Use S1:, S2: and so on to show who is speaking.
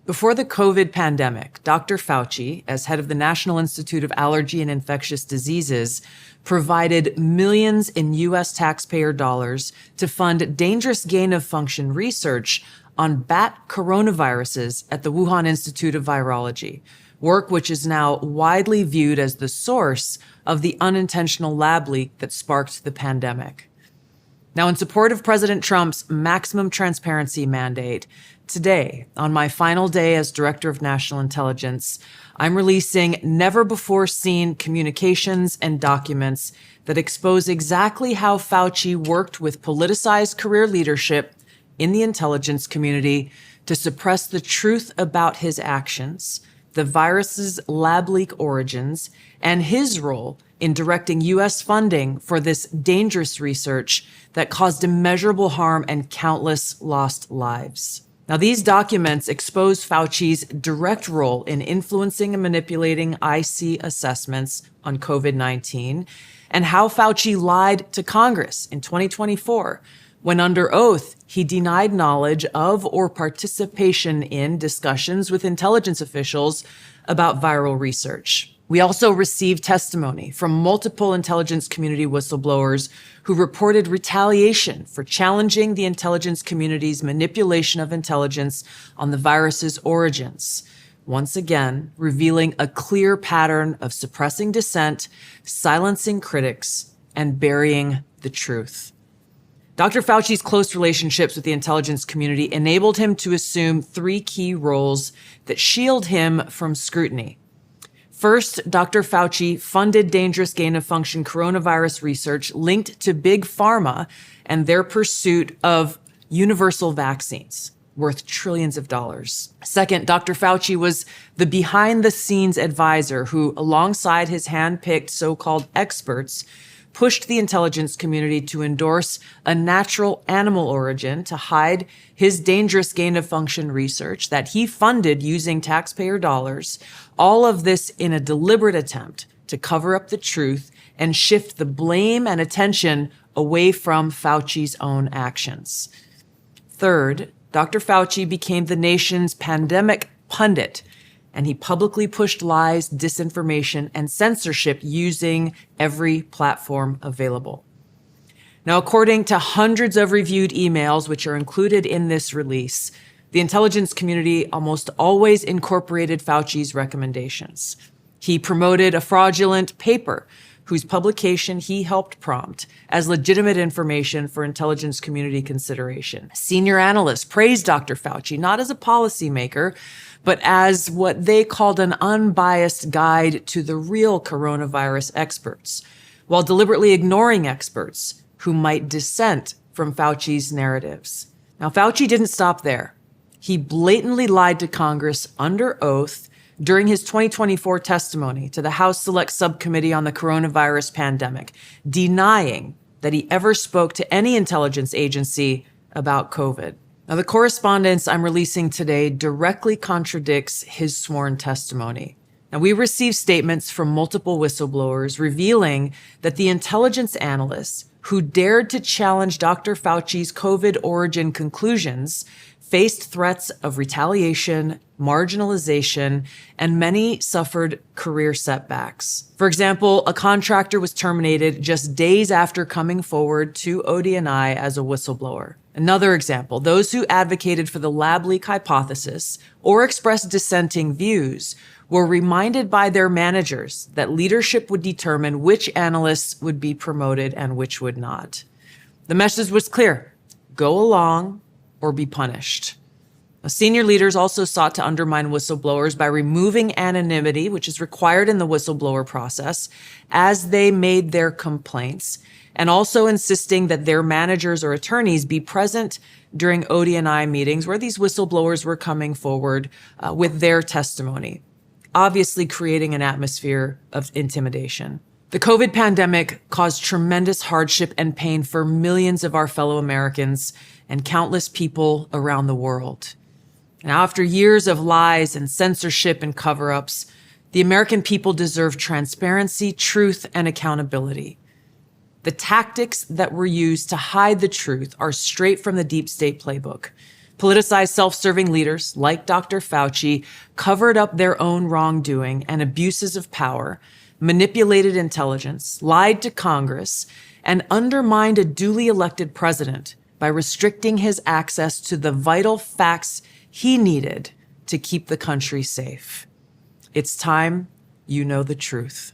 S1: Before the COVID pandemic, Dr. Fauci, as head of the National Institute of Allergy and Infectious Diseases, provided millions in U.S. taxpayer dollars to fund dangerous gain-of-function research on bat coronaviruses at the Wuhan Institute of Virology, work which is now widely viewed as the source of the unintentional lab leak that sparked the pandemic. Now, in support of President Trump's maximum transparency mandate, today, on my final day as Director of National Intelligence, I'm releasing never-before-seen communications and documents that expose exactly how Fauci worked with politicized career leadership in the intelligence community to suppress the truth about his actions, the virus's lab leak origins, and his role in directing U.S. funding for this dangerous research that caused immeasurable harm and countless lost lives. Now, these documents expose Fauci's direct role in influencing and manipulating IC assessments on COVID-19 and how Fauci lied to Congress in 2024 when under oath he denied knowledge of or participation in discussions with intelligence officials about viral research. We also received testimony from multiple intelligence community whistleblowers who reported retaliation for challenging the intelligence community's manipulation of intelligence on the virus's origins, once again revealing a clear pattern of suppressing dissent, silencing critics, and burying the truth. Dr. Fauci's close relationships with the intelligence community enabled him to assume three key roles that shield him from scrutiny. First, Dr. Fauci funded dangerous gain-of-function coronavirus research linked to Big Pharma and their pursuit of universal vaccines worth trillions of dollars. Second, Dr. Fauci was the behind-the-scenes advisor who, alongside his hand-picked so-called experts, pushed the intelligence community to endorse a natural animal origin to hide his dangerous gain-of-function research that he funded using taxpayer dollars, all of this in a deliberate attempt to cover up the truth and shift the blame and attention away from Fauci's own actions. Third, Dr. Fauci became the nation's pandemic pundit, and he publicly pushed lies, disinformation, and censorship using every platform available. Now, according to hundreds of reviewed emails, which are included in this release, the intelligence community almost always incorporated Fauci's recommendations. He promoted a fraudulent paper whose publication he helped prompt as legitimate information for intelligence community consideration. Senior analysts praised Dr. Fauci not as a policymaker, but as what they called an unbiased guide to the real coronavirus experts, while deliberately ignoring experts who might dissent from Fauci's narratives. Now, Fauci didn't stop there. He blatantly lied to Congress under oath during his 2024 testimony to the House Select Subcommittee on the Coronavirus Pandemic, denying that he ever spoke to any intelligence agency about COVID. Now, the correspondence I'm releasing today directly contradicts his sworn testimony. Now, we received statements from multiple whistleblowers revealing that the intelligence analysts who dared to challenge Dr. Fauci's COVID origin conclusions faced threats of retaliation, marginalization, and many suffered career setbacks. For example, a contractor was terminated just days after coming forward to ODNI as a whistleblower. Another example, those who advocated for the lab leak hypothesis or expressed dissenting views were reminded by their managers that leadership would determine which analysts would be promoted and which would not. The message was clear: go along or be punished. Now, senior leaders also sought to undermine whistleblowers by removing anonymity, which is required in the whistleblower process, as they made their complaints, and also insisting that their managers or attorneys be present during ODNI meetings where these whistleblowers were coming forward with their testimony, obviously creating an atmosphere of intimidation. The COVID pandemic caused tremendous hardship and pain for millions of our fellow Americans and countless people around the world. Now, after years of lies and censorship and cover-ups, the American people deserve transparency, truth, and accountability. The tactics that were used to hide the truth are straight from the deep state playbook. Politicized self-serving leaders like Dr. Fauci covered up their own wrongdoing and abuses of power, manipulated intelligence, lied to Congress, and undermined a duly elected president by restricting his access to the vital facts he needed to keep the country safe. It's time you know the truth.